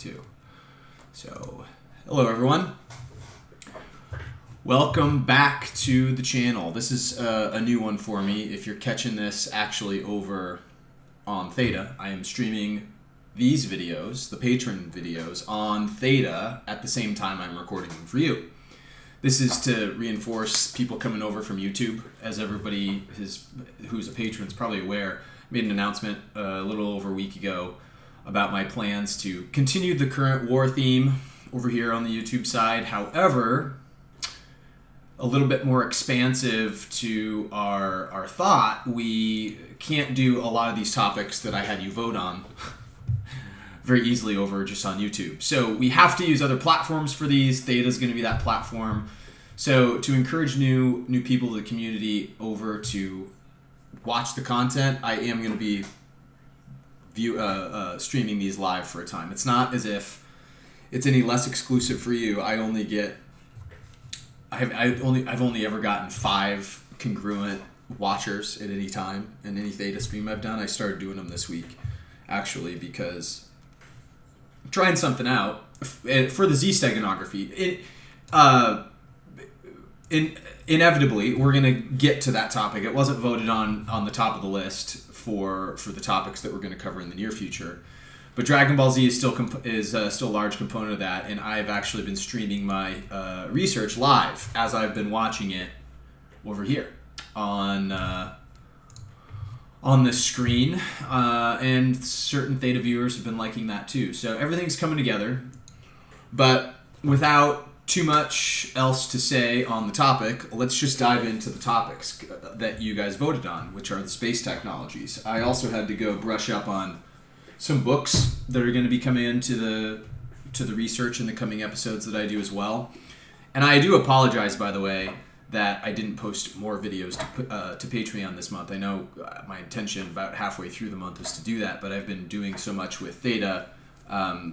too. So, hello everyone. Welcome back to the channel. This is a new one for me. If you're catching this actually over on Theta, I am streaming these videos, the patron videos, on Theta at the same time I'm recording them for you. This is to reinforce people coming over from YouTube. As everybody who's a patron is probably aware, made an announcement a little over a week ago about my plans to continue the current war theme over here on the YouTube side. However, a little bit more expansive to our thought, we can't do a lot of these topics that I had you vote on very easily over just on YouTube. So we have to use other platforms for these. Theta is going to be that platform. So to encourage new people of the community over to watch the content, I am going to be streaming these live for a time. It's not as if it's any less exclusive for you. I've only ever gotten 5 congruent watchers at any time in any Theta stream I've done. I started doing them this week, actually, because I'm trying something out for the Z steganography. Inevitably, we're going to get to that topic. It wasn't voted on the top of the list for the topics that we're going to cover in the near future. But Dragon Ball Z is still a large component of that, and I've actually been streaming my research live as I've been watching it over here on the screen, and certain Theta viewers have been liking that too. So everything's coming together, but without too much else to say on the topic, let's just dive into the topics that you guys voted on, which are the space technologies. I also had to go brush up on some books that are going to be coming into the research in the coming episodes that I do as well. And I do apologize, by the way, that I didn't post more videos to Patreon this month. I know my intention about halfway through the month was to do that, but I've been doing so much with Theta,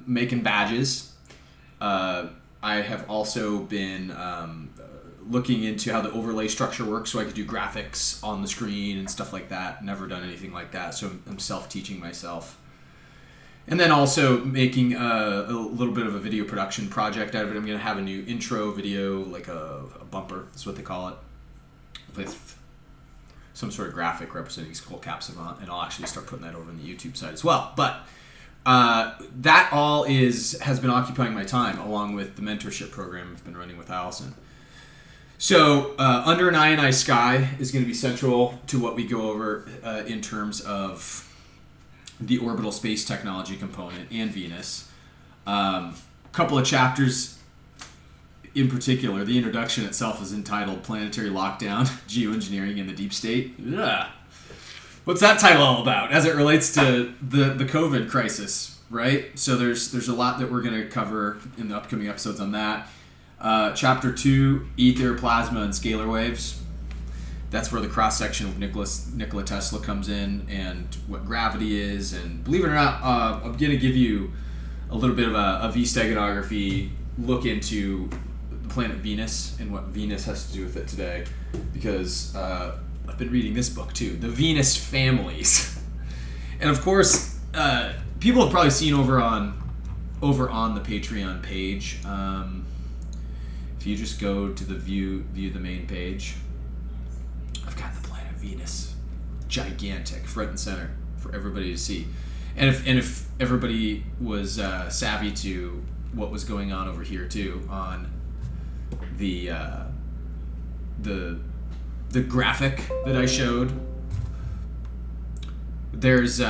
making badges. I have also been looking into how the overlay structure works so I could do graphics on the screen and stuff like that. Never done anything like that, so I'm self-teaching myself. And then also making a little bit of a video production project out of it. I'm going to have a new intro video, like a bumper, that's what they call it, with some sort of graphic representing Skull Cap Savant, and I'll actually start putting that over on the YouTube side as well. But that all has been occupying my time, along with the mentorship program I've been running with Allison. So Under an Ionized Sky is going to be central to what we go over in terms of the orbital space technology component and Venus. Couple of chapters in particular. The introduction itself is entitled Planetary Lockdown, Geoengineering in the Deep State. Ugh. What's that title all about as it relates to the COVID crisis, right? So there's a lot that we're going to cover in the upcoming episodes on that. Chapter 2, Ether, Plasma, and Scalar Waves. That's where the cross-section of Nikola Tesla comes in, and what gravity is. And believe it or not, I'm going to give you a little bit of a V-steganography look into the planet Venus and what Venus has to do with it today, because I've been reading this book too, The Venus Families. And of course, people have probably seen over on the Patreon page, if you just go to the view the main page, I've got the planet Venus, gigantic, front and center for everybody to see. And if everybody was savvy to what was going on over here too on the graphic that I showed, there's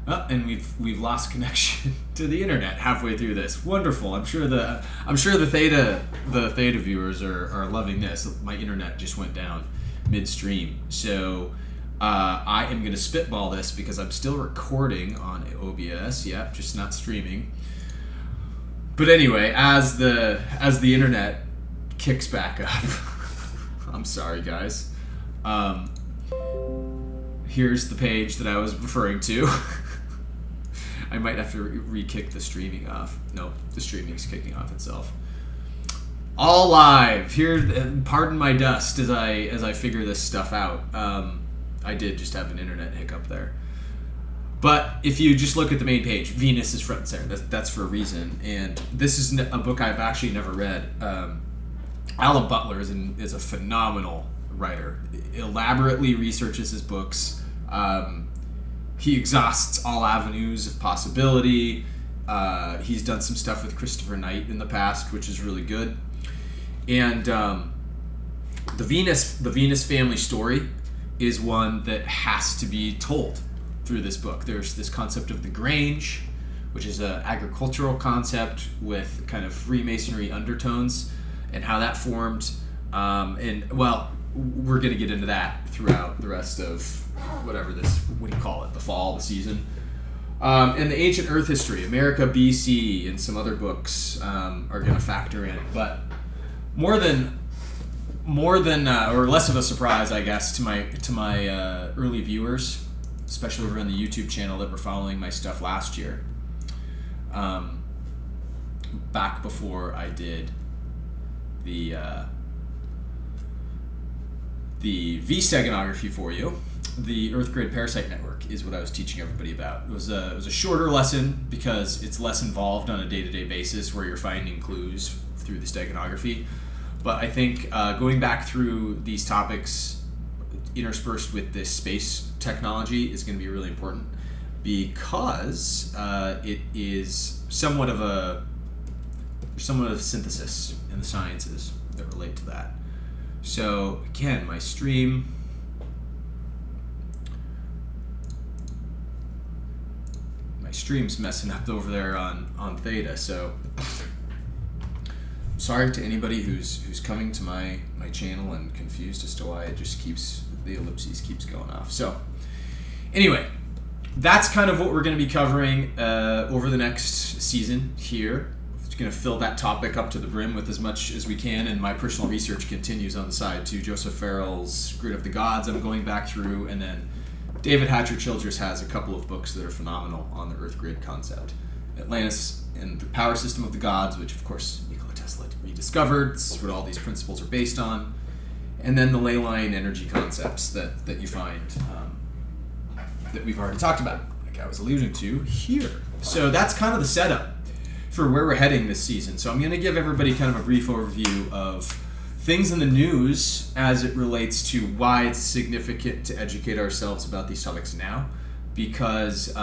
and we've lost connection to the internet halfway through this. Wonderful. I'm sure the Theta viewers are loving this. My internet just went down midstream, so I am going to spitball this because I'm still recording on OBS. Yeah, just not streaming. But anyway, as the internet kicks back up, I'm sorry, guys. Here's the page that I was referring to. I might have to re-kick the streaming off. No, the streaming's kicking off itself. All live here. Pardon my dust as I figure this stuff out. I did just have an internet hiccup there. But if you just look at the main page, Venus is front and center. That's for a reason. And this is a book I've actually never read. Alan Butler is a phenomenal writer. Elaborately researches his books. He exhausts all avenues of possibility. He's done some stuff with Christopher Knight in the past, which is really good. And the Venus family story is one that has to be told through this book. There's this concept of the Grange, which is an agricultural concept with kind of Freemasonry undertones, and how that formed. And well, we're going to get into that throughout the rest of what do you call it, the fall, the season. And the ancient Earth history, America BC, and some other books are going to factor in. But more than or less of a surprise, I guess, to my early viewers, especially over on the YouTube channel that were following my stuff last year, back before I did the V-steganography for you. The Earth Grid Parasite Network is what I was teaching everybody about. It was a shorter lesson because it's less involved on a day-to-day basis where you're finding clues through the steganography. But I think going back through these topics interspersed with this space technology is going to be really important because it is somewhat of a synthesis in the sciences that relate to that. So again, my stream's messing up over there on Theta, so sorry to anybody who's coming to my channel and confused as to why it just the ellipses keeps going off. So anyway, that's kind of what we're going to be covering over the next season here. Going to fill that topic up to the brim with as much as we can, and my personal research continues on the side too. Joseph Farrell's Grid of the Gods I'm going back through, and then David Hatcher Childress has a couple of books that are phenomenal on the Earth Grid concept. Atlantis and the Power System of the Gods, which of course Nikola Tesla rediscovered. This is what all these principles are based on. And then the ley line energy concepts that you find that we've already talked about, like I was alluding to here. So that's kind of the setup for where we're heading this season. So I'm going to give everybody kind of a brief overview of things in the news as it relates to why it's significant to educate ourselves about these topics now. Because if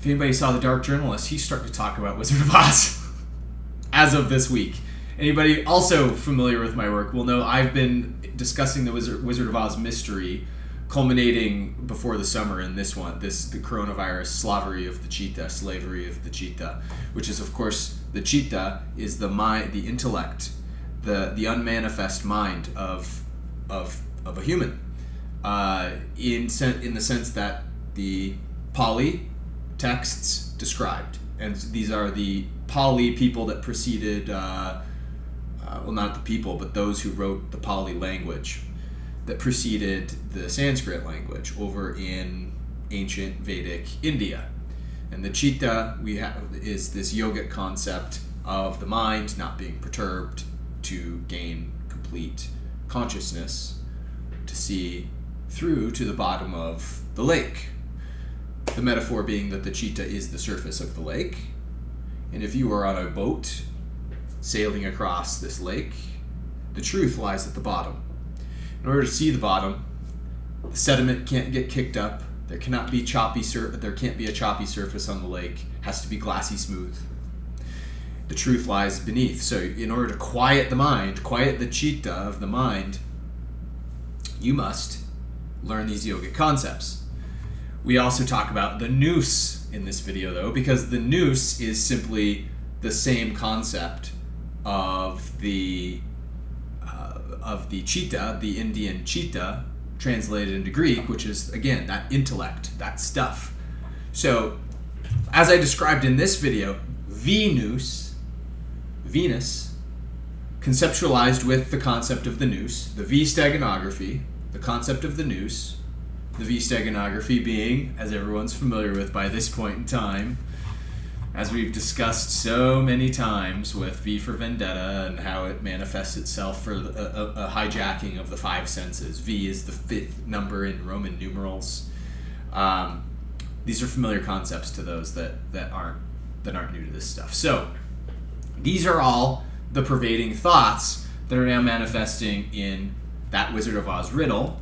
anybody saw The Dark Journalist, he's starting to talk about Wizard of Oz as of this week. Anybody also familiar with my work will know I've been discussing the Wizard of Oz mystery culminating before the summer in the coronavirus slavery of the cheetah, which is of course the cheetah is the mind, the intellect, the unmanifest mind of a human, in the sense that the Pali texts described, and these are the Pali people that preceded, well, not the people, but those who wrote the Pali language that preceded the Sanskrit language over in ancient Vedic India. And the cheetah is this yogic concept of the mind not being perturbed to gain complete consciousness, to see through to the bottom of the lake. The metaphor being that the cheetah is the surface of the lake, and if you are on a boat sailing across this lake, the truth lies at the bottom. In order to see the bottom, the sediment can't get kicked up. There can't be a choppy surface on the lake. It has to be glassy smooth. The truth lies beneath. So in order to quiet the mind, quiet the cheetah of the mind, you must learn these yogic concepts. We also talk about the Nous in this video, though, because the Nous is simply the same concept of the cheetah, the Indian cheetah, translated into Greek, which is, again, that intellect, that stuff. So, as I described in this video, Venus, conceptualized with the concept of the Nous, the V-steganography, the concept of the Nous, the V-steganography being, as everyone's familiar with by this point in time, as we've discussed so many times with V for Vendetta and how it manifests itself for a hijacking of the five senses. V is the fifth number in Roman numerals. These are familiar concepts to those that aren't new to this stuff. So these are all the pervading thoughts that are now manifesting in that Wizard of Oz riddle.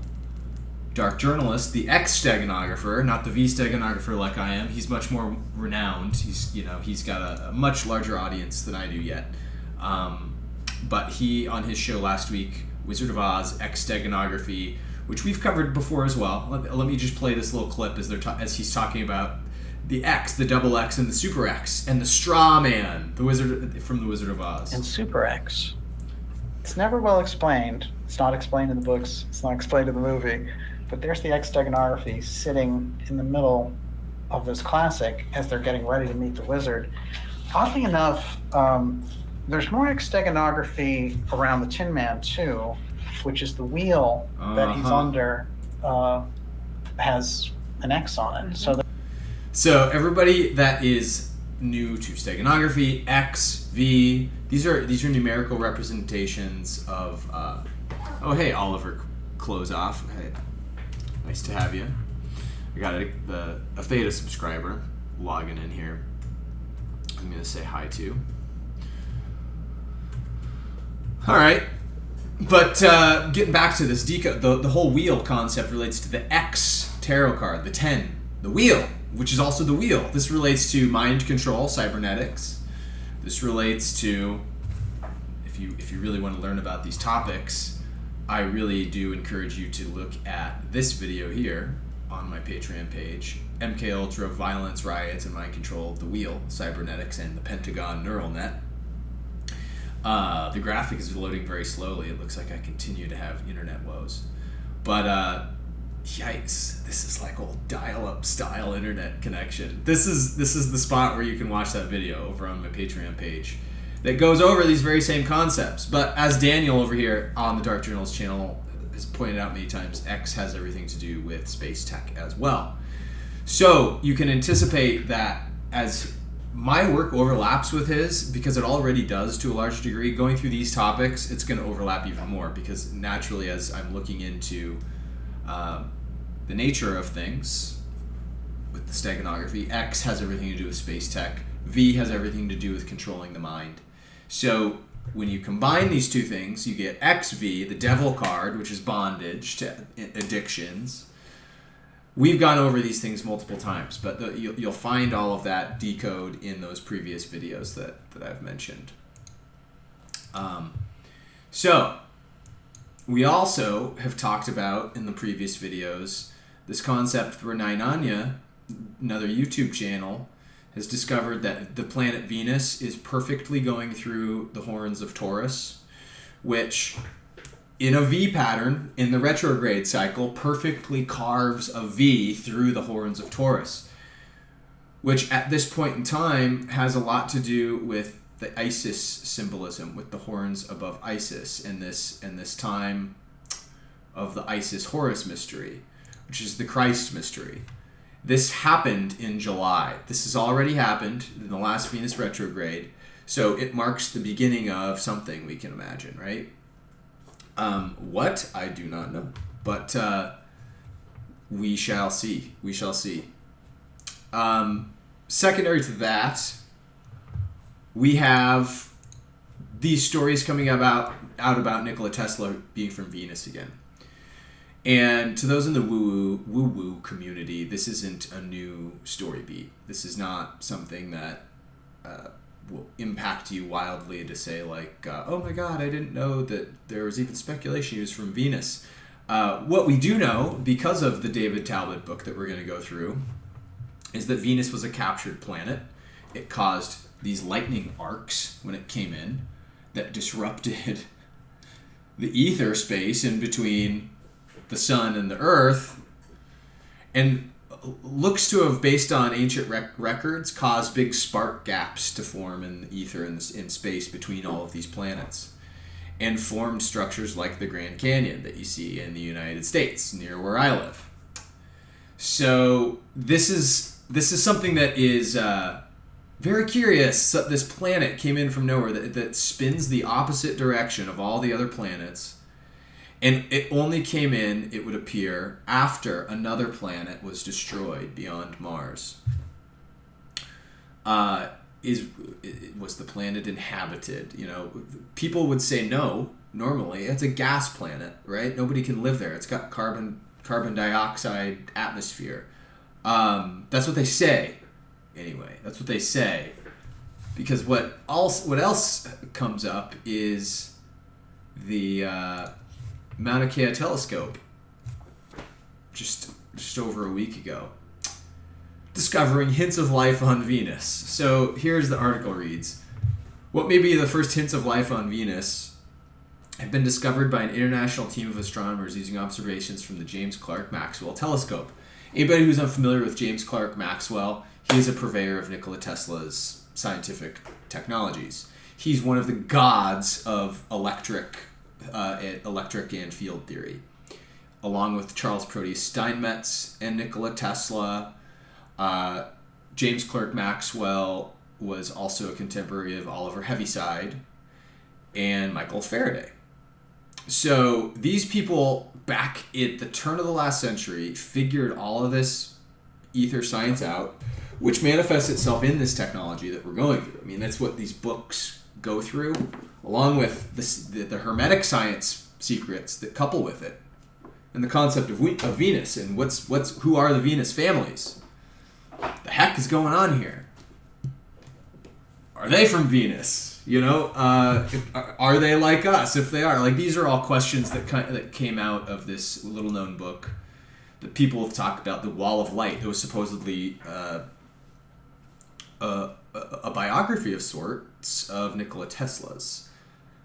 Dark Journalist, the ex-steganographer, not the V-steganographer like I am. He's much more renowned. He's got a much larger audience than I do yet. But he, on his show last week, Wizard of Oz, ex-steganography, which we've covered before as well. Let me just play this little clip as he's talking about the X, the double X, and the super X, and the straw man, the wizard from the Wizard of Oz. And super X. It's never well explained. It's not explained in the books. It's not explained in the movie. But there's the X-steganography sitting in the middle of this classic as they're getting ready to meet the wizard. Oddly enough, there's more X-steganography around the Tin Man too, which is the wheel that he's under has an X on it. So everybody that is new to steganography, X, V, these are numerical representations of. Oh hey, Oliver, close off. Hey, nice to have you. I got a Theta subscriber logging in here. I'm gonna say hi to. All right. But getting back to this decode, the whole wheel concept relates to the X tarot card, the 10, the wheel, which is also the wheel. This relates to mind control, cybernetics. This relates to, if you really want to learn about these topics, I really do encourage you to look at this video here on my Patreon page, MK Ultra, Violence, Riots, and Mind Control, the Wheel, Cybernetics, and the Pentagon Neural Net. The graphic is loading very slowly. It looks like I continue to have internet woes. But, yikes, this is like old dial-up style internet connection. This is the spot where you can watch that video over on my Patreon page that goes over these very same concepts. But as Daniel over here on the Dark Journals channel has pointed out many times, X has everything to do with space tech as well. So you can anticipate that as my work overlaps with his, because it already does to a large degree, going through these topics, it's going to overlap even more, because naturally as I'm looking into the nature of things with the steganography, X has everything to do with space tech, V has everything to do with controlling the mind. So when you combine these two things, you get XV, the devil card, which is bondage to addictions. We've gone over these things multiple times, but you'll find all of that decode in those previous videos that I've mentioned. So we also have talked about in the previous videos this concept where Nainanya, another YouTube channel, has discovered that the planet Venus is perfectly going through the horns of Taurus, which in a V pattern in the retrograde cycle perfectly carves a V through the horns of Taurus, which at this point in time has a lot to do with the Isis symbolism, with the horns above Isis in this time of the Isis Horus mystery, which is the Christ mystery. This happened in July. This has already happened in the last Venus retrograde, so it marks the beginning of something we can imagine, right? What? I do not know. But we shall see. We shall see. Secondary to that, we have these stories coming out about Nikola Tesla being from Venus again. And to those in the woo-woo community, this isn't a new story beat. This is not something that will impact you wildly to say like, oh my God, I didn't know that there was even speculation he was from Venus. What we do know, because of the David Talbot book that we're going to go through, is that Venus was a captured planet. It caused these lightning arcs when it came in that disrupted the ether space in between the sun and the earth, and looks to have, based on ancient records, caused big spark gaps to form in the ether and in space between all of these planets, and formed structures like the Grand Canyon that you see in the United States near where I live. So this is something that is very curious. This planet came in from nowhere that spins the opposite direction of all the other planets, And it only came in, it would appear, after another planet was destroyed beyond Mars. Was the planet inhabited? People would say no. Normally, it's a gas planet, right? Nobody can live there. It's got carbon dioxide atmosphere. That's what they say. Anyway, that's what they say. Because what else comes up is the Mauna Kea telescope. Just over a week ago, discovering hints of life on Venus. So here's the article reads: what may be the first hints of life on Venus have been discovered by an international team of astronomers using observations from the James Clerk Maxwell telescope. Anybody who's unfamiliar with James Clerk Maxwell, he is a purveyor of Nikola Tesla's scientific technologies. He's one of the gods of electric and field theory, along with Charles Proteus Steinmetz and Nikola Tesla. James Clerk Maxwell was also a contemporary of Oliver Heaviside and Michael Faraday. So these people back at the turn of the last century figured all of this ether science out, which manifests itself in this technology that we're going through. I mean, that's what these books go through, along with the Hermetic science secrets that couple with it, and the concept of Venus and who are the Venus families. The heck is going on here? Are they from Venus? Are they like us? If they are, these are all questions that came out of this little-known book that people have talked about, The Wall of Light. It was supposedly a biography of sorts of Nikola Tesla's.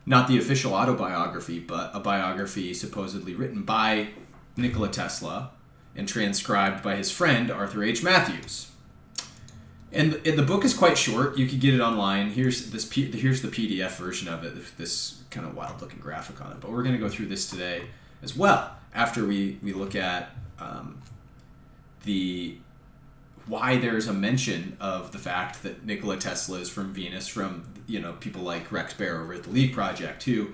Not the official autobiography, but a biography supposedly written by Nikola Tesla and transcribed by his friend Arthur H. Matthews. And the book is quite short. You can get it online. Here's the PDF version of it. This kind of wild-looking graphic on it. But we're going to go through this today as well. After we look at why there's a mention of the fact that Nikola Tesla is from Venus, from people like Rex Bear over at the League Project, who,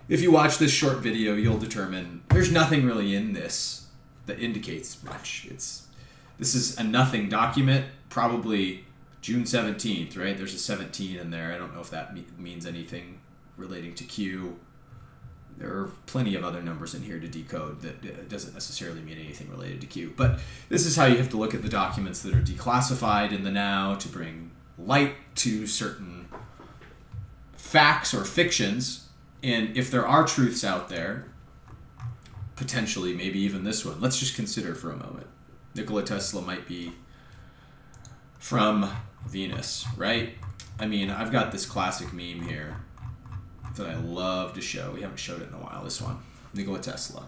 if you watch this short video, you'll determine there's nothing really in this that indicates much. This is a nothing document, probably June 17th, right? There's a 17 in there. I don't know if that means anything relating to Q. There are plenty of other numbers in here to decode that doesn't necessarily mean anything related to Q. But this is how you have to look at the documents that are declassified in the now to bring light to certain facts or fictions. And if there are truths out there, potentially, maybe even this one, let's just consider for a moment. Nikola Tesla might be from Venus, right? I mean, I've got this classic meme here that I love to show. We haven't showed it in a while. This one, Nikola Tesla.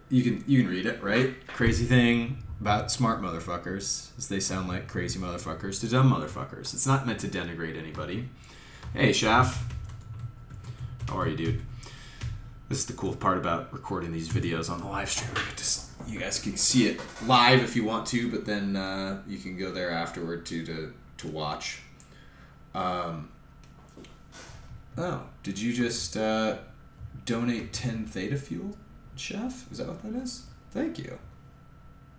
You can read it, right? Crazy thing about smart motherfuckers is they sound like crazy motherfuckers to dumb motherfuckers. It's not meant to denigrate anybody. Hey, Shaf. How are you, dude? This is the cool part about recording these videos on the live stream. You guys can see it live if you want to, but then you can go there afterward to watch. Did you just donate 10 Theta Fuel, Chef? Is that what that is? Thank you.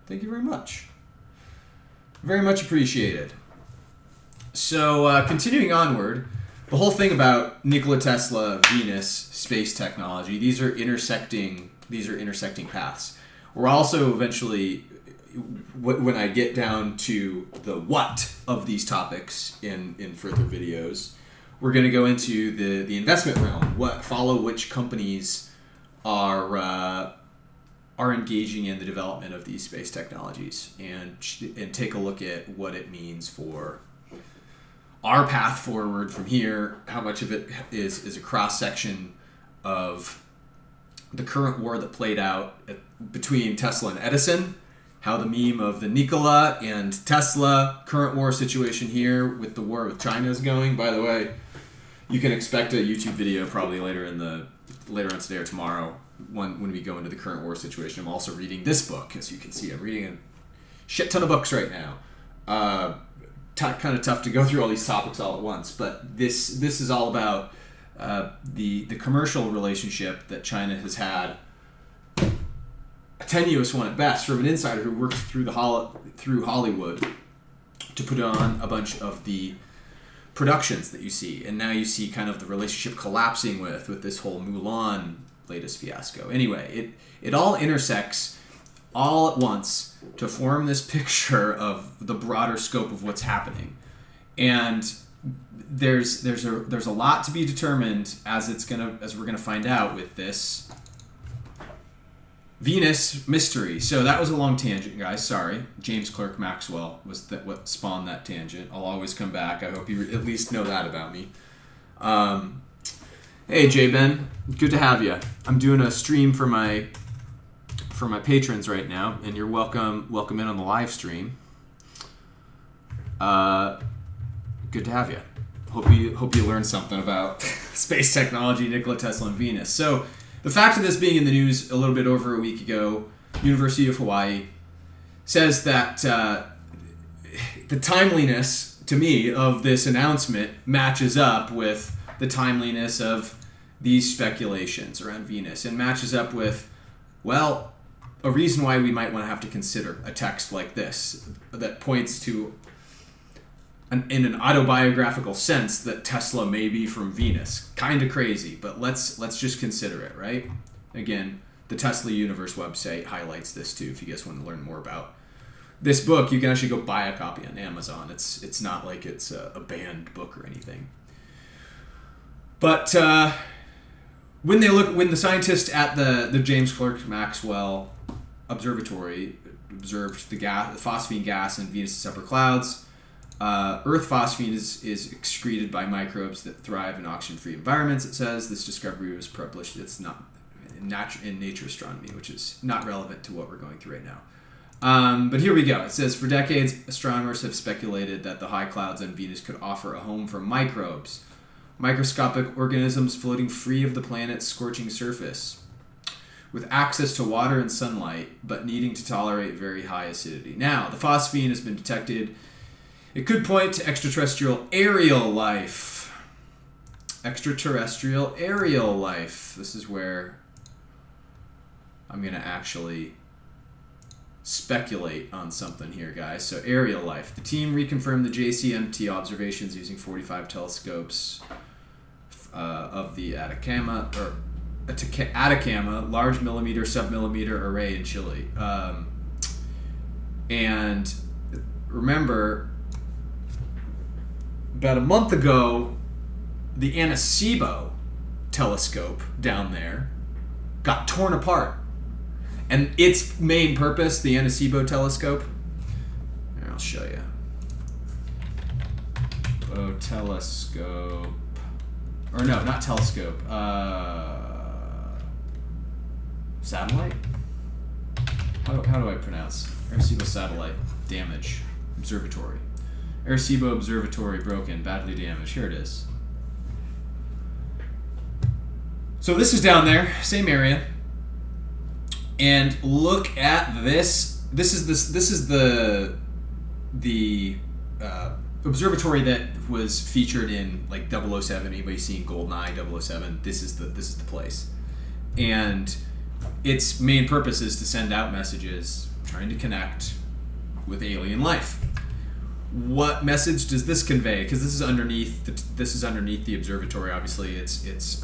Thank you very much. Very much appreciated. So, continuing onward, the whole thing about Nikola Tesla, Venus, space technology, these are intersecting paths. We're also eventually, when I get down to the what of these topics in further videos, we're going to go into the investment realm. Which companies are engaging in the development of these space technologies, and take a look at what it means for our path forward from here. How much of it is a cross section of the current war that played out between Tesla and Edison, how the meme of the Nikola and Tesla current war situation here with the war with China is going. By the way, you can expect a YouTube video probably later on today or tomorrow when we go into the current war situation. I'm also reading this book. As you can see, I'm reading a shit ton of books right now. Kind of tough to go through all these topics all at once, but this is all about the commercial relationship that China has had, a tenuous one at best, from an insider who worked through Hollywood to put on a bunch of the productions that you see, and now you see kind of the relationship collapsing with this whole Mulan latest fiasco. Anyway, it all intersects all at once to form this picture of the broader scope of what's happening, and there's a lot to be determined as we're gonna find out with this Venus mystery. So that was a long tangent, guys. Sorry. James Clerk Maxwell was what spawned that tangent. I'll always come back. I hope you at least know that about me. Hey, J-Ben. Good to have you. I'm doing a stream for my patrons right now, and you're welcome in on the live stream. Good to have you. Hope you learned something about space technology, Nikola Tesla, and Venus. So, the fact of this being in the news a little bit over a week ago, University of Hawaii says that the timeliness, to me, of this announcement matches up with the timeliness of these speculations around Venus, and matches up with, well, a reason why we might want to have to consider a text like this that points to, in an autobiographical sense, that Tesla may be from Venus. Kind of crazy, but let's just consider it, right? Again, the Tesla Universe website highlights this too. If you guys want to learn more about this book, you can actually go buy a copy on Amazon. It's not like it's a banned book or anything. But when the scientists at the James Clerk Maxwell Observatory observed the phosphine gas in Venus' upper clouds, Earth phosphine is excreted by microbes that thrive in oxygen-free environments, it says. This discovery was published. It's not in Nature Astronomy, which is not relevant to what we're going through right now. But here we go. It says, for decades, astronomers have speculated that the high clouds on Venus could offer a home for microbes, microscopic organisms floating free of the planet's scorching surface, with access to water and sunlight, but needing to tolerate very high acidity. Now, the phosphine has been detected. It could point to extraterrestrial aerial life. Extraterrestrial aerial life. This is where I'm going to actually speculate on something here, guys. So, aerial life. The team reconfirmed the JCMT observations using 45 telescopes of the Atacama, large millimeter, submillimeter array in Chile. And remember, about a month ago, the Arecibo telescope down there got torn apart. And its main purpose, the Arecibo telescope, here, I'll show you. Oh, telescope. Or no, not telescope. Satellite? How do I pronounce? Arecibo satellite. Damage. Observatory. Arecibo Observatory broken, badly damaged. Here it is. So this is down there, same area. And look at this. This is the observatory that was featured in like 007. Anybody seen GoldenEye 007? This is the place. And its main purpose is to send out messages trying to connect with alien life. What message does this convey? Because this is underneath the observatory. Obviously, it's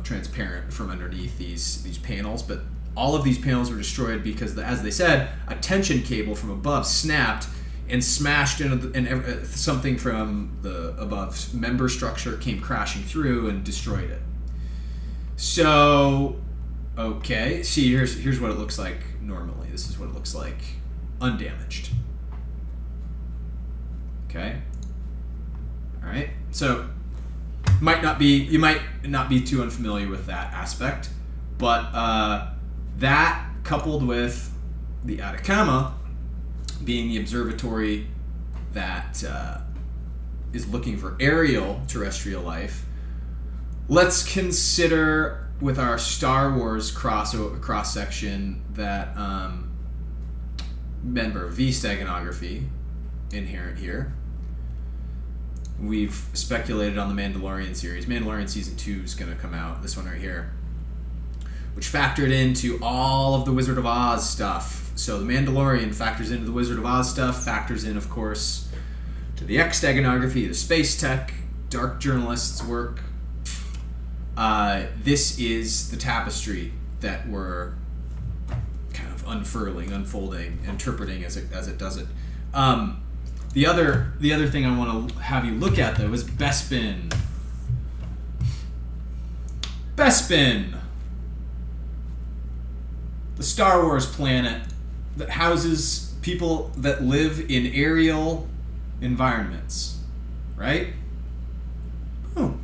transparent from underneath these panels. But all of these panels were destroyed because, as they said, a tension cable from above snapped and smashed into and something from the above member structure came crashing through and destroyed it. So, okay, see, here's what it looks like normally. This is what it looks like undamaged. Okay. All right. So, you might not be too unfamiliar with that aspect, but that coupled with the Atacama being the observatory that is looking for aerial terrestrial life, let's consider with our Star Wars cross section that remember V steganography inherent here. We've speculated on the Mandalorian series. Mandalorian Season 2 is going to come out, this one right here, which factored into all of the Wizard of Oz stuff. So the Mandalorian factors into the Wizard of Oz stuff, factors in, of course, to the X-steganography, the space tech, dark journalists' work. This is the tapestry that we're kind of unfurling, unfolding, interpreting as it does it. The other thing I want to have you look at, though, is Bespin. Bespin, the Star Wars planet that houses people that live in aerial environments, right? Boom.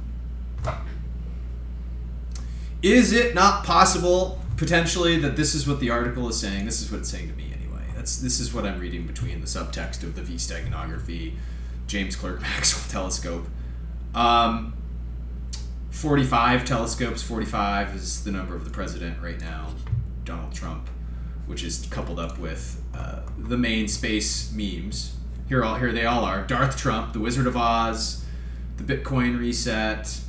Is it not possible, potentially, that this is what the article is saying? This is what it's saying to me, anyway. This is what I'm reading between the subtext of the V-steganography, James Clerk Maxwell telescope. 45 telescopes. 45 is the number of the president right now, Donald Trump, which is coupled up with the main space memes. Here they all are. Darth Trump, the Wizard of Oz, the Bitcoin reset,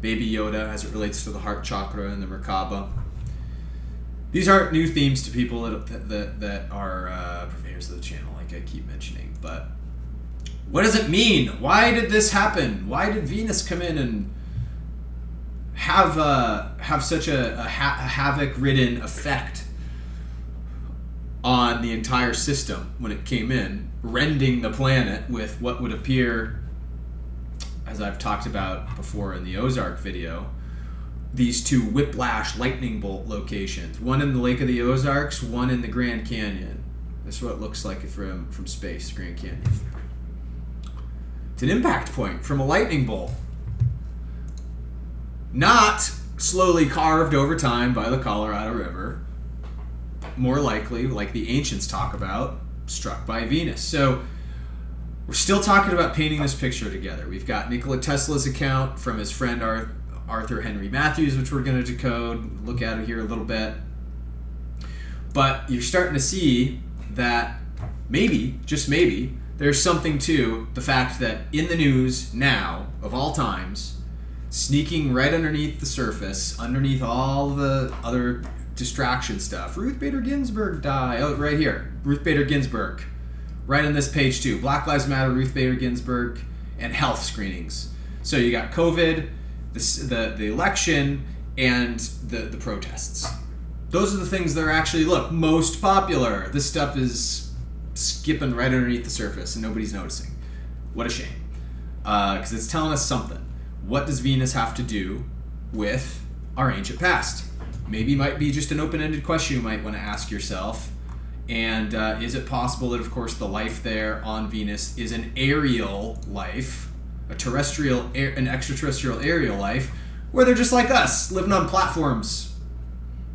Baby Yoda as it relates to the heart chakra and the Merkaba. These aren't new themes to people that are purveyors of the channel, like I keep mentioning. But what does it mean? Why did this happen? Why did Venus come in and have such a havoc-ridden effect on the entire system when it came in, rending the planet with what would appear, as I've talked about before in the Ozark video, these two whiplash lightning bolt locations. One in the Lake of the Ozarks, one in the Grand Canyon. That's what it looks like from space, the Grand Canyon. It's an impact point from a lightning bolt. Not slowly carved over time by the Colorado River. More likely, like the ancients talk about, struck by Venus. So we're still talking about painting this picture together. We've got Nikola Tesla's account from his friend Arthur Henry Matthews, which we're going to decode, look at it here a little bit. But you're starting to see that maybe, just maybe, there's something to the fact that in the news now, of all times, sneaking right underneath the surface, underneath all the other distraction stuff, Ruth Bader Ginsburg died. Oh, right here. Ruth Bader Ginsburg. Right on this page too. Black Lives Matter, Ruth Bader Ginsburg, and health screenings. So you got COVID, the election, and the protests. Those are the things that are actually, most popular. This stuff is skipping right underneath the surface and nobody's noticing. What a shame. Because it's telling us something. What does Venus have to do with our ancient past? Maybe it might be just an open-ended question you might want to ask yourself. And is it possible that, of course, the life there on Venus is an aerial life, an extraterrestrial aerial life, where they're just like us, living on platforms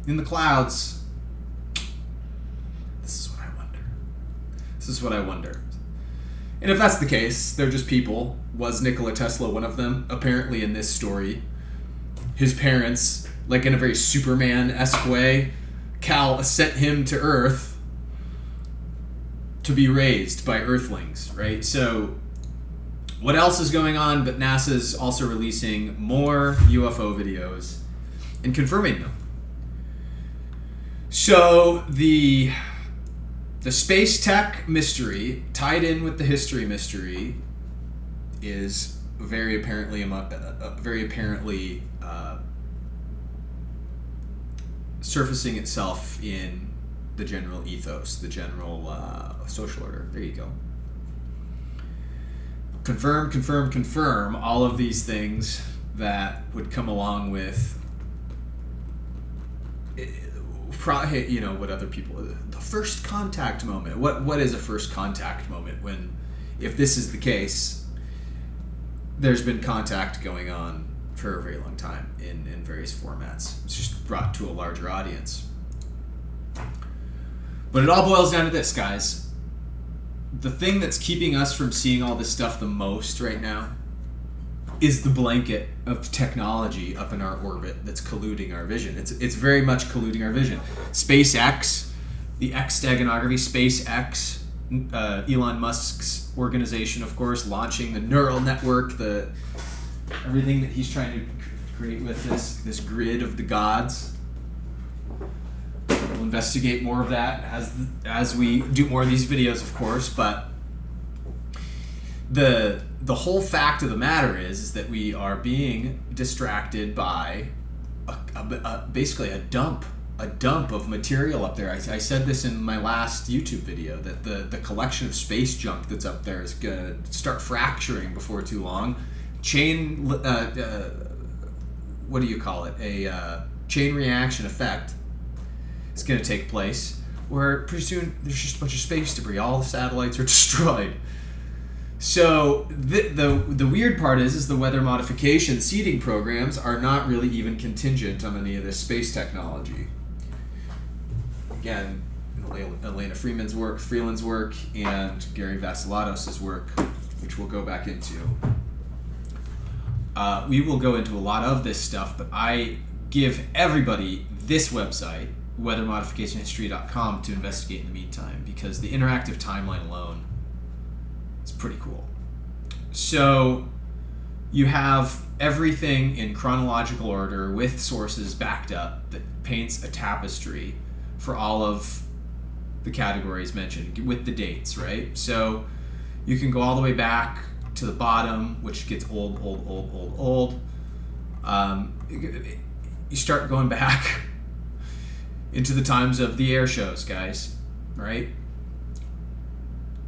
in the clouds? This is what I wonder. And if that's the case, they're just people. Was Nikola Tesla one of them? Apparently in this story, his parents, like in a very Superman-esque way, Cal sent him to Earth to be raised by Earthlings, right? So what else is going on? But NASA's also releasing more UFO videos and confirming them. So the space tech mystery tied in with the history mystery is very apparently surfacing itself in the general ethos, the general social order. There you go. Confirm all of these things that would come along with, what other people, the first contact moment. What is a first contact moment when, if this is the case, there's been contact going on for a very long time in various formats. It's just brought to a larger audience. But it all boils down to this, guys. The thing that's keeping us from seeing all this stuff the most right now is the blanket of technology up in our orbit that's colluding our vision. It's very much colluding our vision. SpaceX, the X steganography, SpaceX, Elon Musk's organization, of course, launching the neural network, everything that he's trying to create with this grid of the gods. We'll investigate more of that as we do more of these videos, of course, but the whole fact of the matter is that we are being distracted by basically a dump of material up there. I said this in my last YouTube video, that the collection of space junk that's up there is going to start fracturing before too long. Chain what do you call it? A chain reaction effect is going to take place, where pretty soon there's just a bunch of space debris. All the satellites are destroyed. So the weird part is the weather modification seeding programs are not really even contingent on any of this space technology. Again, Elena Freeland's work, and Gary Vasilados's work, which we'll go back into. We will go into a lot of this stuff, but I give everybody this website, weathermodificationhistory.com, to investigate in the meantime, because the interactive timeline alone is pretty cool. So you have everything in chronological order with sources backed up that paints a tapestry for all of the categories mentioned with the dates, right? So you can go all the way back to the bottom, which gets old. You start going back into the times of the air shows, guys, right?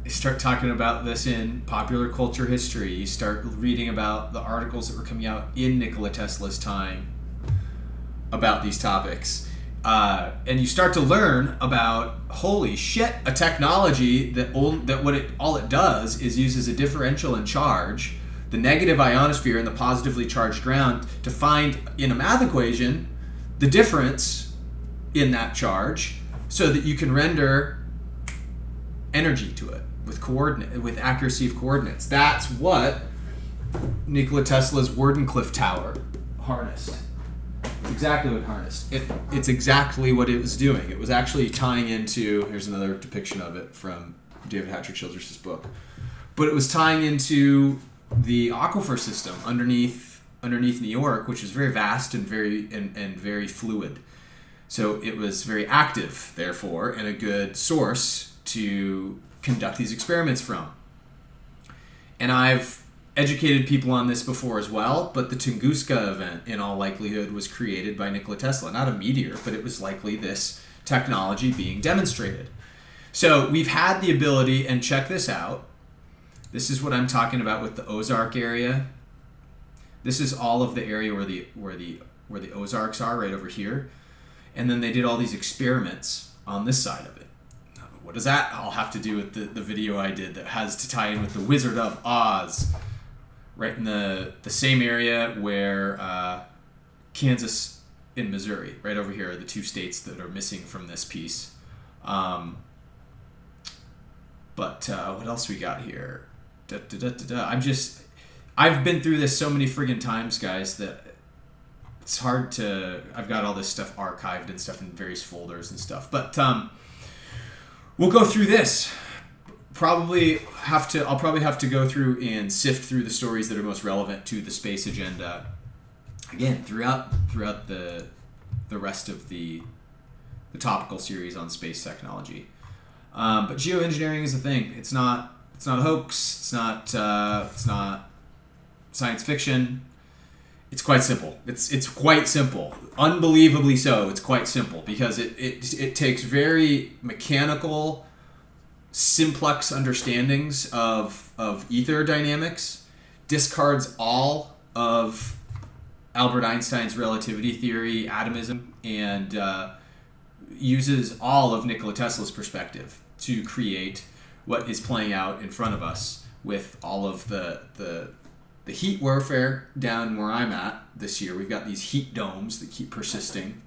You start talking about this in popular culture history. You start reading about the articles that were coming out in Nikola Tesla's time about these topics. And you start to learn about, holy shit, a technology that all it does is uses a differential in charge, the negative ionosphere and the positively charged ground, to find in a math equation the difference in that charge, so that you can render energy to it with accuracy of coordinates. That's what Nikola Tesla's Wardenclyffe Tower harnessed. It's exactly what it harnessed. It's exactly what it was doing. It was actually tying into, here's another depiction of it from David Hatcher Childress's book, but it was tying into the aquifer system underneath New York, which is very vast and very fluid. So it was very active, therefore, and a good source to conduct these experiments from. And I've educated people on this before as well, but the Tunguska event, in all likelihood, was created by Nikola Tesla. Not a meteor, but it was likely this technology being demonstrated. So we've had the ability, and check this out. This is what I'm talking about with the Ozark area. This is all of the area where the Ozarks are, right over here. And then they did all these experiments on this side of it. What does that all have to do with the video I did that has to tie in with the Wizard of Oz? Right in the same area where Kansas and Missouri, right over here, are the two states that are missing from this piece. But what else we got here? I've been through this so many friggin' times, guys, that it's hard to... I've got all this stuff archived and stuff in various folders and stuff. But we'll go through this. I'll probably have to go through and sift through the stories that are most relevant to the space agenda. Again, throughout the rest of the topical series on space technology. But geoengineering is a thing. It's not a hoax. It's not science fiction. It's quite simple. It's quite simple. Unbelievably so. It's quite simple because it takes very mechanical, simplex understandings of ether dynamics, discards all of Albert Einstein's relativity theory, atomism, and uses all of Nikola Tesla's perspective to create what is playing out in front of us with all of the heat warfare down where I'm at this year. We've got these heat domes that keep persisting,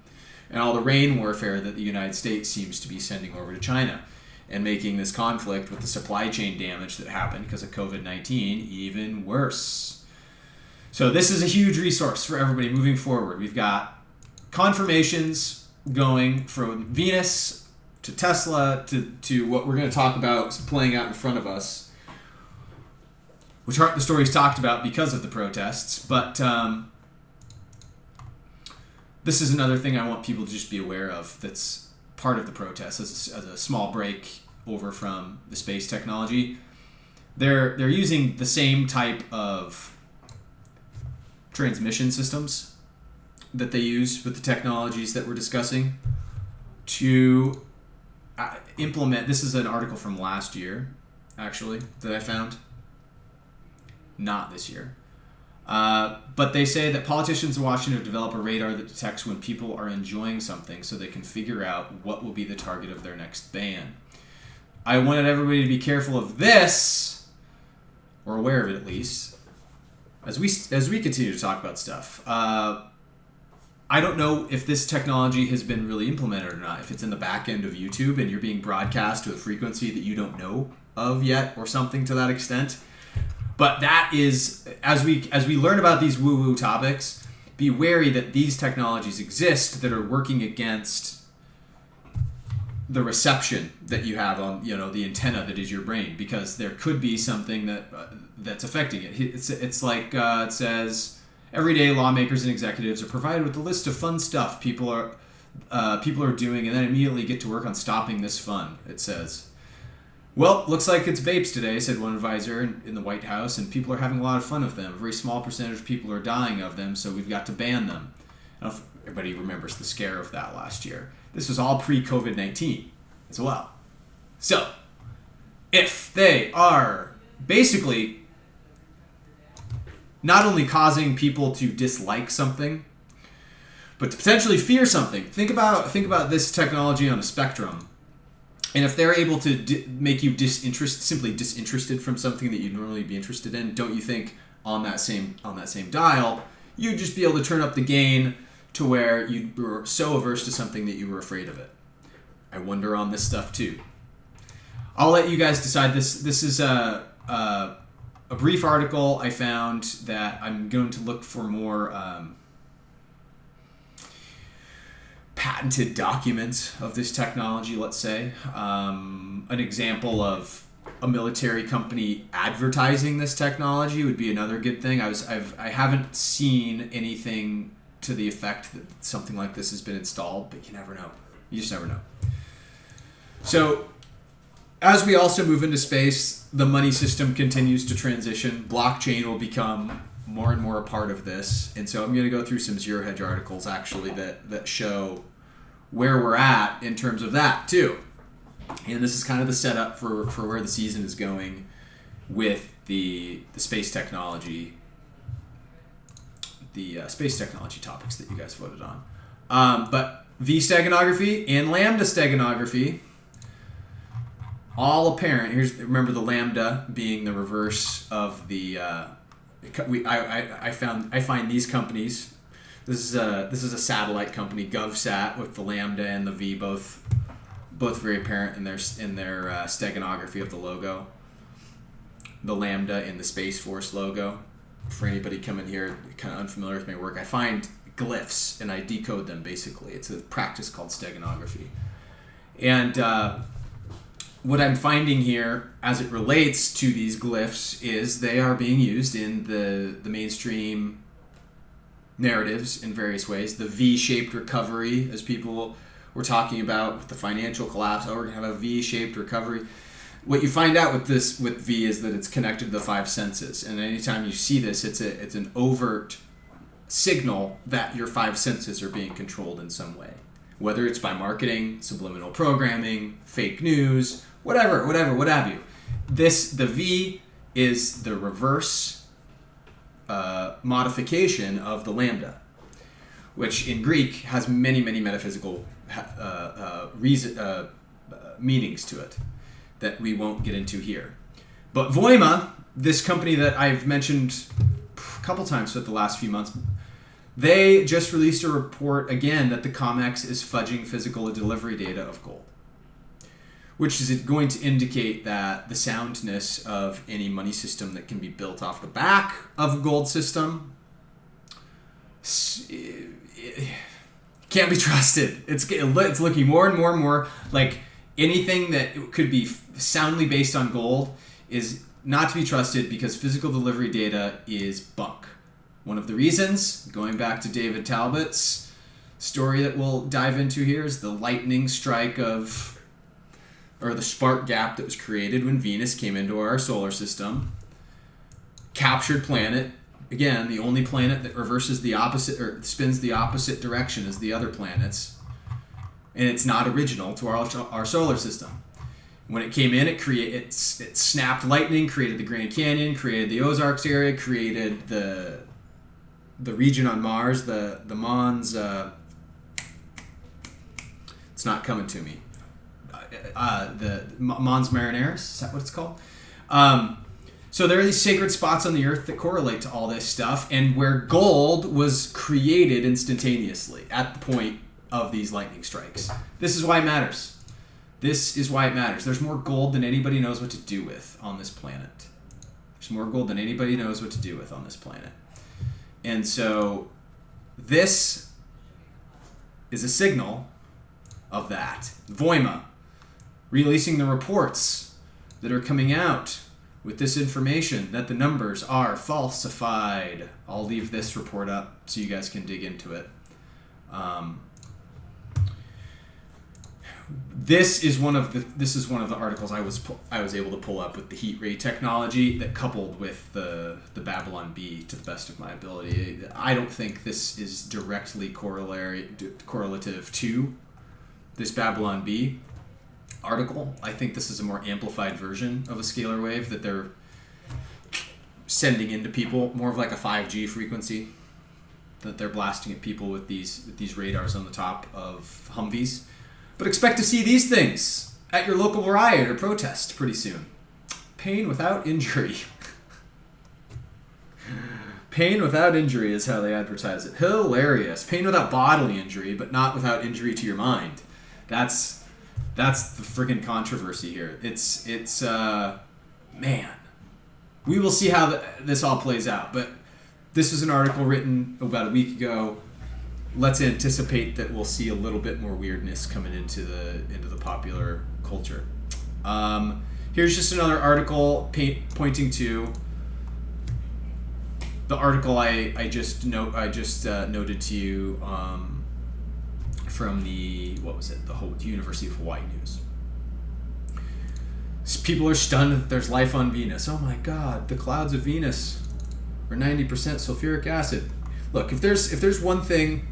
and all the rain warfare that the United States seems to be sending over to China, and making this conflict with the supply chain damage that happened because of COVID-19 even worse. So this is a huge resource for everybody moving forward. We've got confirmations going from Venus to Tesla, to what we're going to talk about playing out in front of us, which aren't the stories talked about because of the protests. But this is another thing I want people to just be aware of that's part of the protests as a small break over from the space technology. They're using the same type of transmission systems that they use with the technologies that we're discussing to implement. This is an article from last year, actually, that I found. Not this year. But they say that politicians in Washington have developed a radar that detects when people are enjoying something so they can figure out what will be the target of their next ban. I wanted everybody to be careful of this, or aware of it at least, as we continue to talk about stuff. I don't know if this technology has been really implemented or not, if it's in the back end of YouTube and you're being broadcast to a frequency that you don't know of yet or something to that extent. But that is, as we learn about these woo-woo topics, be wary that these technologies exist that are working against the reception that you have on, the antenna that is your brain, because there could be something that's affecting it. It's like it says, everyday lawmakers and executives are provided with a list of fun stuff people are doing, and then immediately get to work on stopping this fun. It says, well, looks like it's vapes today, said one advisor in the White House, and people are having a lot of fun with them. A very small percentage of people are dying of them, so we've got to ban them. I don't know if everybody remembers the scare of that last year. This was all pre-COVID-19 as well. So, if they are basically not only causing people to dislike something, but to potentially fear something. Think about this technology on a spectrum. And if they're able to make you simply disinterested from something that you'd normally be interested in, don't you think on that same dial, you'd just be able to turn up the gain to where you were so averse to something that you were afraid of it? I wonder on this stuff too. I'll let you guys decide. This is a brief article I found that I'm going to look for more patented documents of this technology, let's say. An example of a military company advertising this technology would be another good thing. I haven't seen anything to the effect that something like this has been installed, but you never know. You just never know. So, as we also move into space, the money system continues to transition. Blockchain will become more and more a part of this. And so I'm going to go through some Zero Hedge articles, actually, that show where we're at in terms of that, too. And this is kind of the setup for where the season is going with the space technology, space technology topics that you guys voted on. But V steganography and lambda steganography, all apparent. Remember the lambda being the reverse of the. I find these companies. This is a satellite company, GovSat, with the lambda and the V both very apparent in their steganography of the logo. The lambda in the Space Force logo. For anybody coming here kind of unfamiliar with my work, I find glyphs and I decode them. Basically, it's a practice called steganography, and what I'm finding here as it relates to these glyphs is they are being used in the mainstream narratives in various ways. The V-shaped recovery, as people were talking about with the financial collapse, we're going to have a V-shaped recovery. What you find out with V is that it's connected to the five senses, and anytime you see this, it's an overt signal that your five senses are being controlled in some way, whether it's by marketing, subliminal programming, fake news, whatever, what have you. The V is the reverse modification of the lambda, which in Greek has many metaphysical meanings to it that we won't get into here. But Voima, this company that I've mentioned a couple times throughout the last few months, they just released a report again that the COMEX is fudging physical delivery data of gold, which is going to indicate that the soundness of any money system that can be built off the back of a gold system can't be trusted. It's looking more and more like anything that could be soundly based on gold is not to be trusted because physical delivery data is bunk. One of the reasons, going back to David Talbot's story that we'll dive into here, is the lightning strike or the spark gap that was created when Venus came into our solar system. Captured planet. Again, the only planet that reverses the opposite or spins the opposite direction as the other planets. And it's not original to our solar system. When it came in, it snapped lightning, created the Grand Canyon, created the Ozarks area, created the region on Mars, the Mons. It's not coming to me. The Mons Marineris, is that what it's called? So there are these sacred spots on the Earth that correlate to all this stuff, and where gold was created instantaneously at the point of these lightning strikes. This is why it matters. This is why it matters. There's more gold than anybody knows what to do with on this planet. There's more gold than anybody knows what to do with on this planet. And so this is a signal of that. Voima releasing the reports that are coming out with this information that the numbers are falsified. I'll leave this report up so you guys can dig into it. This is one of the articles I was able to pull up with the heat ray technology that coupled with the Babylon Bee to the best of my ability. I don't think this is directly correlative to this Babylon Bee article. I think this is a more amplified version of a scalar wave that they're sending into people, more of like a 5G frequency that they're blasting at people with these radars on the top of Humvees. But expect to see these things at your local riot or protest pretty soon. Pain without injury. Pain without injury is how they advertise it. Hilarious. Pain without bodily injury, but not without injury to your mind. That's the friggin' controversy here. It's man. We will see how this all plays out. But this was an article written about a week ago. Let's anticipate that we'll see a little bit more weirdness coming into the popular culture. Here's just another article pointing to the article I just noted to you from the University of Hawaii News. People are stunned that there's life on Venus. Oh my God, the clouds of Venus are 90% sulfuric acid. Look, if there's one thing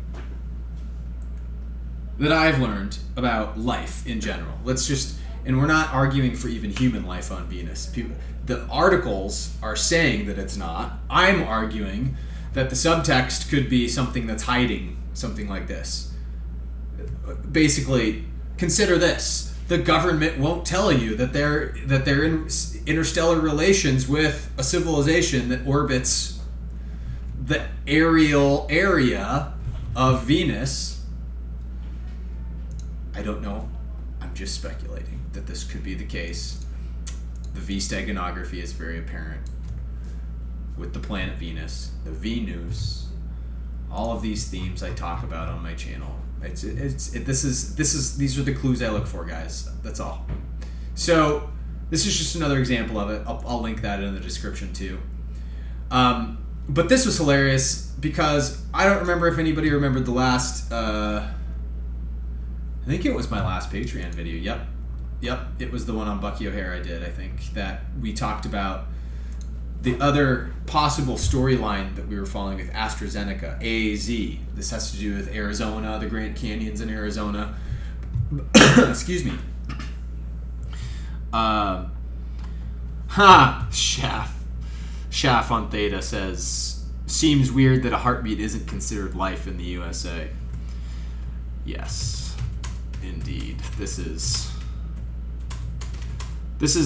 that I've learned about life in general, and we're not arguing for even human life on Venus. The articles are saying that it's not. I'm arguing that the subtext could be something that's hiding something like this. Basically, consider this. The government won't tell you that they're in interstellar relations with a civilization that orbits the aerial area of Venus. I don't know. I'm just speculating that this could be the case. The V-steganography is very apparent with the planet Venus, the Venus, all of these themes I talk about on my channel. These are the clues I look for, guys. That's all. So this is just another example of it. I'll link that in the description too. But this was hilarious because I don't remember if anybody remembered the last. I think it was my last Patreon video. Yep. It was the one on Bucky O'Hare I did, I think, that we talked about the other possible storyline that we were following with AstraZeneca, AZ. This has to do with Arizona, the Grand Canyons in Arizona. Excuse me. Shaff on Theta says, seems weird that a heartbeat isn't considered life in the USA. Yes, indeed. This is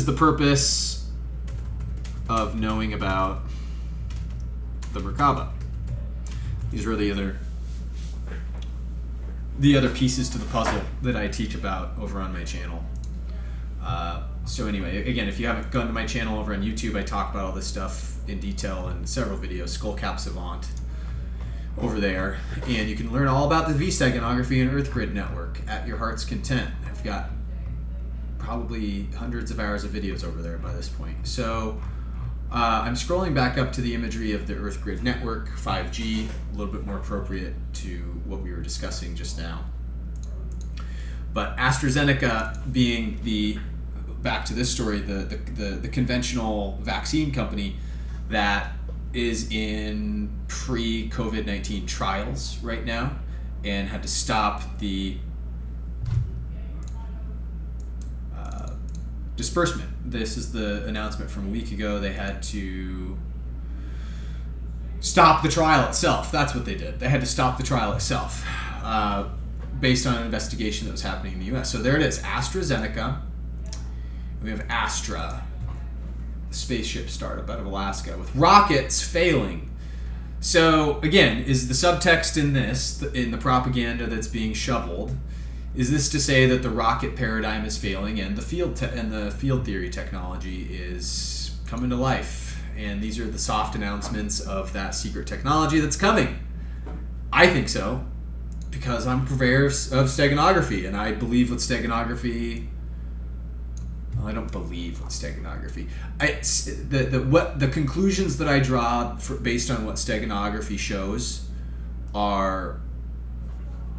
the purpose of knowing about the Merkaba. These are the other pieces to the puzzle that I teach about over on my channel. So anyway, again, if you haven't gone to my channel over on YouTube, I talk about all this stuff in detail in several videos, Skullcap Savant over there. And you can learn all about the V-steganography and Earth Grid network at your heart's content. I've got probably hundreds of hours of videos over there by this point. So I'm scrolling back up to the imagery of the Earth Grid Network, 5G, a little bit more appropriate to what we were discussing just now. But AstraZeneca being back to this story, the conventional vaccine company that is in pre-COVID-19 trials right now and had to stop the disbursement. This is the announcement from a week ago. They had to stop the trial itself. That's what they did. They had to stop the trial itself based on an investigation that was happening in the U.S. So there it is, AstraZeneca. We have Astra, the spaceship startup out of Alaska, with rockets failing. So again, is the subtext in this, in the propaganda that's being shoveled, is this to say that the rocket paradigm is failing and the field theory technology is coming to life? And these are the soft announcements of that secret technology that's coming. I think so, because I'm a purveyor of steganography, and I believe what steganography. Well, I don't believe what steganography. The conclusions that I draw based on what steganography shows are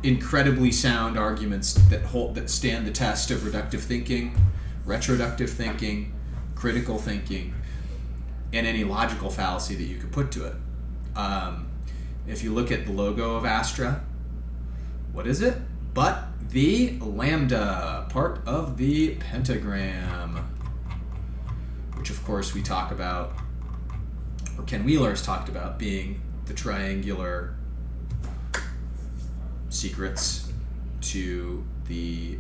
incredibly sound arguments that stand the test of reductive thinking, retroductive thinking, critical thinking, and any logical fallacy that you could put to it. If you look at the logo of Astra, what is it? But the lambda, part of the pentagram, which of course we talk about, or Ken Wheeler's talked about, being the triangular secrets to the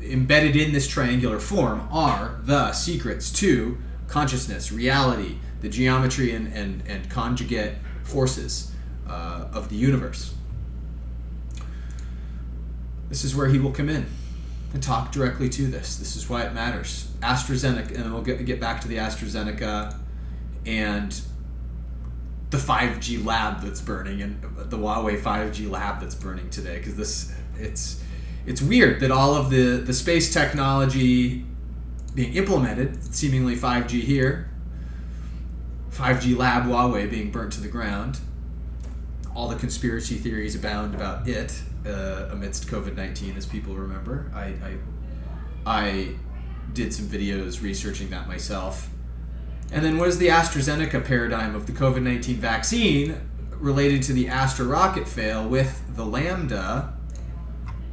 embedded in this triangular form are the secrets to consciousness, reality, the geometry and conjugate forces of the universe. This is where he will come in and talk directly to this. This is why it matters. AstraZeneca, and we'll get back to the AstraZeneca and the 5G lab that's burning, and the Huawei 5G lab that's burning today, because it's weird that all of the space technology being implemented, seemingly 5G here, 5G lab Huawei being burnt to the ground, all the conspiracy theories abound about it amidst COVID-19, as people remember. I did some videos researching that myself. And then what is the AstraZeneca paradigm of the COVID-19 vaccine related to the Astra rocket fail with the Lambda,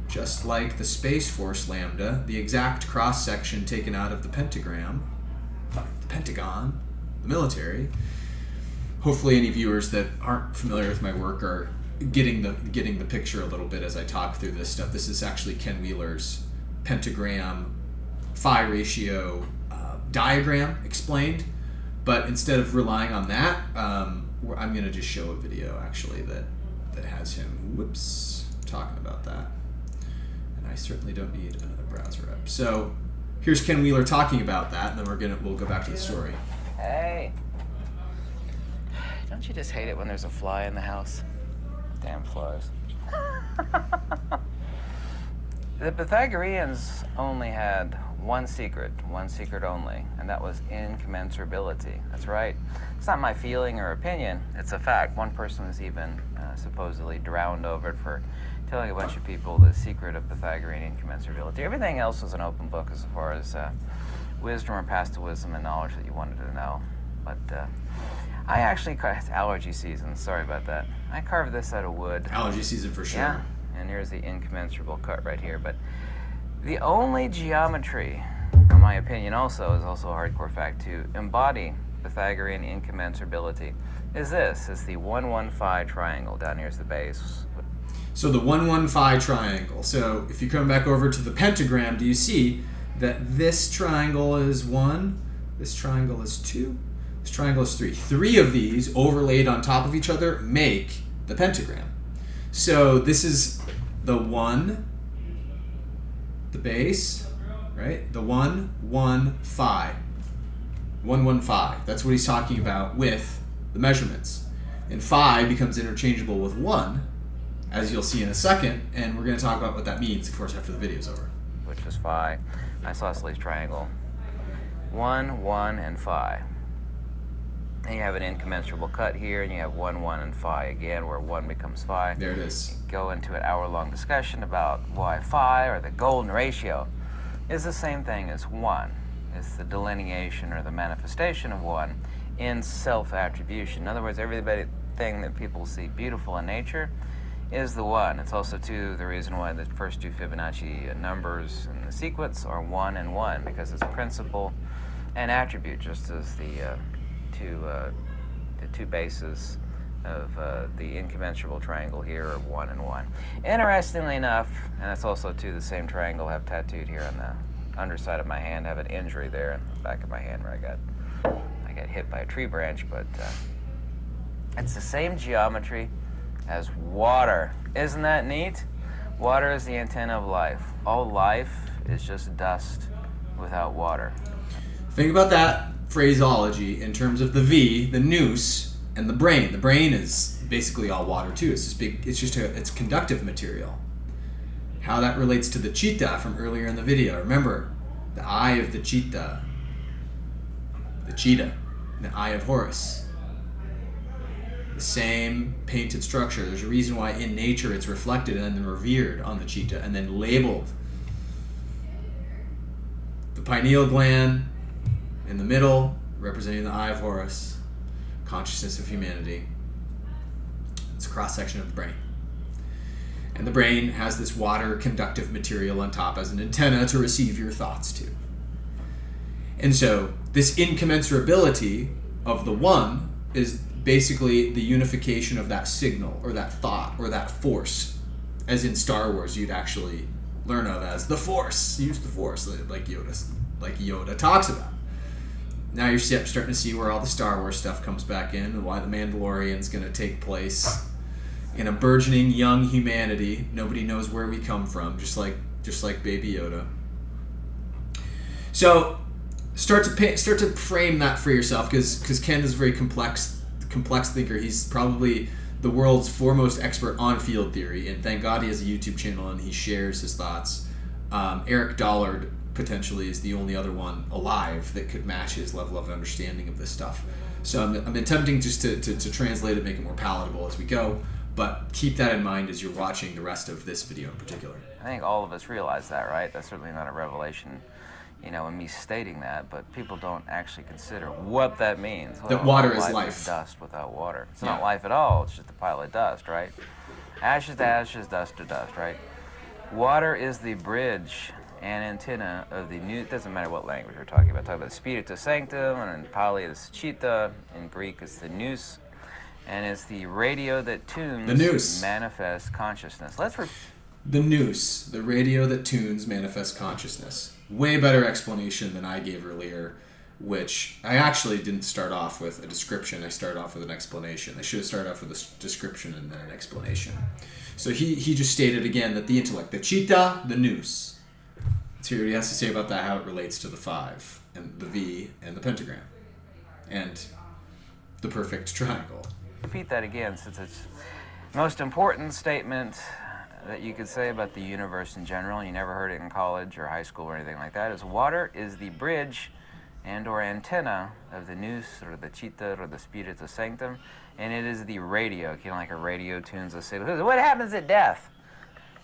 just like the Space Force Lambda, the exact cross-section taken out of the pentagon, the military. Hopefully any viewers that aren't familiar with my work are getting the picture a little bit as I talk through this stuff. This is actually Ken Wheeler's pentagram phi ratio diagram explained. But instead of relying on that, I'm going to just show a video actually that has him, talking about that. And I certainly don't need another browser up. So here's Ken Wheeler talking about that, and then we'll go back to the story. Hey, don't you just hate it when there's a fly in the house? Damn flies. The Pythagoreans only had one secret only, and that was incommensurability. That's right. It's not my feeling or opinion, it's a fact. One person was even supposedly drowned over it for telling a bunch of people the secret of Pythagorean incommensurability. Everything else was an open book as far as wisdom or past wisdom and knowledge that you wanted to know. But I actually, it's allergy season, sorry about that. I carved this out of wood. Allergy season for sure. Yeah, and here's the incommensurable cut right here. But the only geometry, in my opinion also, is also a hardcore fact, to embody Pythagorean incommensurability is this. It's the 1-1-phi triangle. Down here's the base. So the 1-1-phi triangle. So if you come back over to the pentagram, do you see that this triangle is 1, this triangle is 2, this triangle is 3. 3 of these overlaid on top of each other make the pentagram. So this is the 1, the base, right? The 1-1-phi. 1-1-phi. That's what he's talking about with the measurements. And phi becomes interchangeable with 1, as you'll see in a second, and we're going to talk about what that means, of course, after the video's over. which is phi, isosceles triangle 1, 1, and phi. And you have an incommensurable cut here, and you have 1, 1, and phi again, where 1 becomes phi. There it is. You go into an hour-long discussion about why phi, or the golden ratio, is the same thing as 1. It's the delineation or the manifestation of 1 in self-attribution. In other words, everything that people see beautiful in nature is the 1. It's also, too, the reason why the first 2 Fibonacci numbers in the sequence are 1 and 1, because it's principle and attribute, just as the two bases of the incommensurable triangle here are 1 and 1. Interestingly enough, and that's also, too, the same triangle I have tattooed here on the underside of my hand. I have an injury there in the back of my hand where I got hit by a tree branch, but it's the same geometry as water. Isn't that neat? Water is the antenna of life. All life is just dust without water. Think about that phraseology in terms of the V, the nous, and the brain. The brain is basically all water too. It's this big. It's conductive material. How that relates to the cheetah from earlier in the video. Remember, the eye of the cheetah, the eye of Horus. The same painted structure. There's a reason why in nature it's reflected and then revered on the cheetah and then labeled. The pineal gland in the middle, representing the eye of Horus, consciousness of humanity. It's a cross-section of the brain. And the brain has this water conductive material on top as an antenna to receive your thoughts to. And so this incommensurability of the 1 is basically the unification of that signal or that thought or that force, as in Star Wars you'd actually learn of as the Force. Use the Force, like Yoda talks about. Now you're starting to see where all the Star Wars stuff comes back in and why the Mandalorian's going to take place in a burgeoning young humanity. Nobody knows where we come from, just like Baby Yoda. So start to frame that for yourself, because Ken is a very complex thinker. He's probably the world's foremost expert on field theory, and thank God he has a YouTube channel and he shares his thoughts. Eric Dollard potentially is the only other one alive that could match his level of understanding of this stuff. So I'm attempting just to translate it, make it more palatable as we go, but keep that in mind as you're watching the rest of this video in particular. I think all of us realize that, right? That's certainly not a revelation, in me stating that, but people don't actually consider what that means. That water is life. Is dust without water. It's not life at all. It's just a pile of dust, right? Ashes to ashes, dust to dust, right? Water is the bridge and antenna of the new. It doesn't matter what language we're talking about. Talk about Spiritus Sanctum, and in Pali it's cheetah, in Greek it's the nous, and it's the radio that tunes the nous. Manifest consciousness. The nous, the radio that tunes manifest consciousness. Way better explanation than I gave earlier, which I actually didn't start off with a description. I started off with an explanation. I should have started off with a description and then an explanation. So he just stated again that the intellect, the cheetah, the nous. Let's hear what he has to say about that, how it relates to the 5 and the V and the pentagram and the perfect triangle. Repeat that again, since it's the most important statement that you could say about the universe in general, and you never heard it in college or high school or anything like that, is water is the bridge and or antenna of the nous or the cheetah or the Spiritus Sanctum, and it is the radio, like a radio tunes a signal. What happens at death?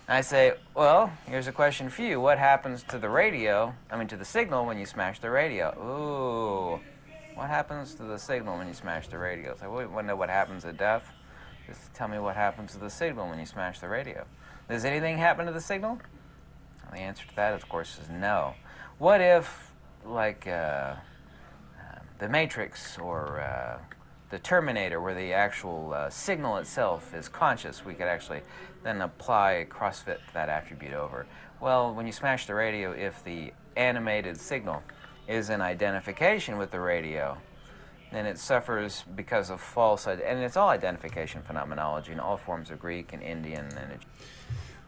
And I say, well, here's a question for you. What happens to the signal when you smash the radio? Ooh, what happens to the signal when you smash the radio? So we want to know what happens at death. Just tell me what happens to the signal when you smash the radio. Does anything happen to the signal? Well, the answer to that, of course, is no. What if, like the Matrix or the Terminator, where the actual signal itself is conscious, we could actually then apply CrossFit that attribute over? Well, when you smash the radio, if the animated signal is in identification with the radio, then it suffers because of and it's all identification phenomenology in all forms of Greek and Indian and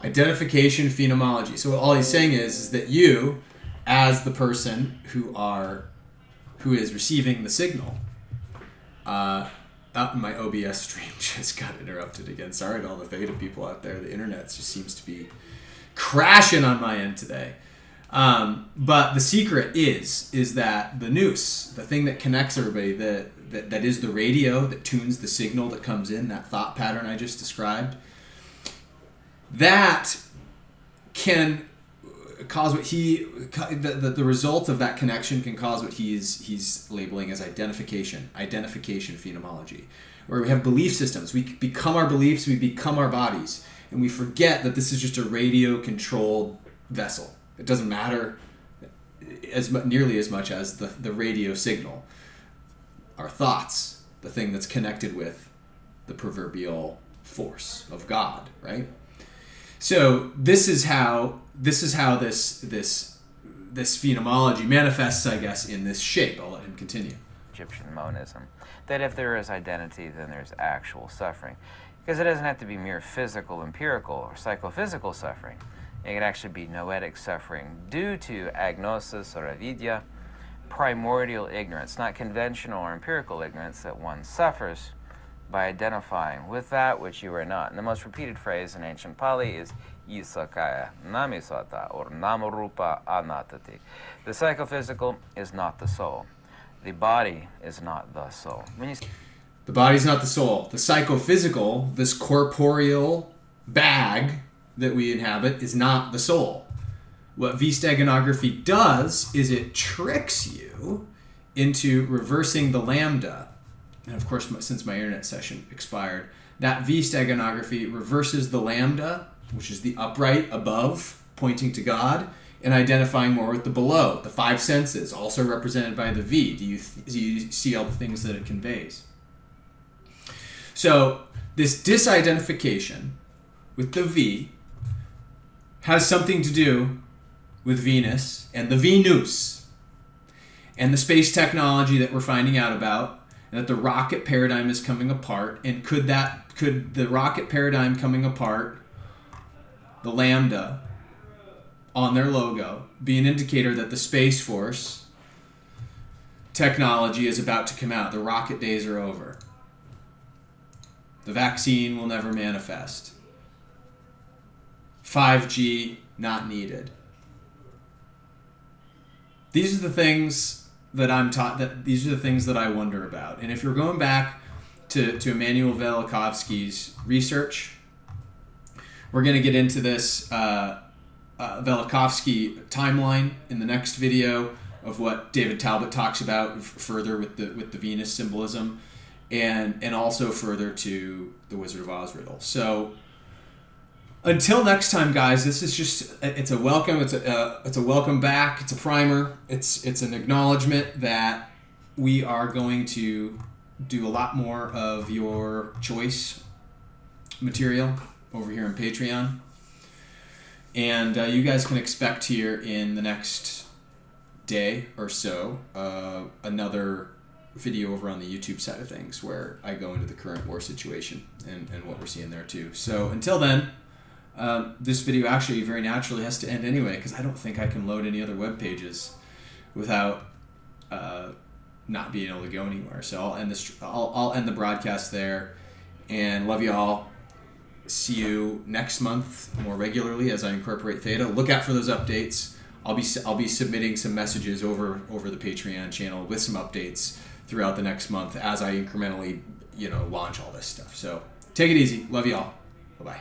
identification phenomenology. So all he's saying is that you, as the person who is receiving the signal, my OBS stream just got interrupted again. Sorry to all the Theta people out there. The internet just seems to be crashing on my end today. But the secret is that the Nous, the thing that connects everybody, that is the radio that tunes the signal that comes in, that thought pattern I just described, that can cause what the result of that connection can cause what he's labeling as identification phenomenology, where we have belief systems. We become our beliefs, we become our bodies, and we forget that this is just a radio-controlled vessel. It doesn't matter nearly as much as the radio signal. Our thoughts, the thing that's connected with the proverbial force of God, right? So this is how this phenomenology manifests, I guess, in this shape. I'll let him continue. Egyptian monism, that if there is identity, then there's actual suffering. Because it doesn't have to be mere physical, empirical, or psychophysical suffering. It can actually be noetic suffering due to agnosis or avidya, primordial ignorance, not conventional or empirical ignorance, that one suffers by identifying with that which you are not. And the most repeated phrase in ancient Pali is Isakaya Namiswata, or Namarupa Anatati. The psychophysical is not the soul. The body is not the soul. The body's not the soul. The psychophysical, this corporeal bag that we inhabit, is not the soul. What V-steganography does is it tricks you into reversing the lambda. And of course, since my internet session expired, that V-steganography reverses the lambda, which is the upright above, pointing to God, and identifying more with the below, the five senses, also represented by the V. Do you see all the things that it conveys? So this disidentification with the V has something to do with Venus and the Venus and the space technology that we're finding out about, and that the rocket paradigm is coming apart. And could the rocket paradigm coming apart, the lambda on their logo, be an indicator that the Space Force technology is about to come out? The rocket days are over. The vaccine will never manifest. 5G not needed. These are the things that I'm taught. These are the things that I wonder about. And if you're going back to Immanuel Velikovsky's research, we're going to get into this Velikovsky timeline in the next video of what David Talbot talks about further with the Venus symbolism, and also further to the Wizard of Oz riddle. So until next time, guys, this is just, it's a welcome. It's a welcome back. It's a primer. It's an acknowledgement that we are going to do a lot more of your choice material over here on Patreon. And you guys can expect here in the next day or so another video over on the YouTube side of things where I go into the current war situation and what we're seeing there too. So until then, this video actually very naturally has to end anyway, because I don't think I can load any other web pages without not being able to go anywhere. So I'll end the broadcast there, and love you all. See you next month more regularly as I incorporate Theta. Look out for those updates. I'll be submitting some messages over the Patreon channel with some updates throughout the next month as I incrementally launch all this stuff. So take it easy. Love you all. Bye bye.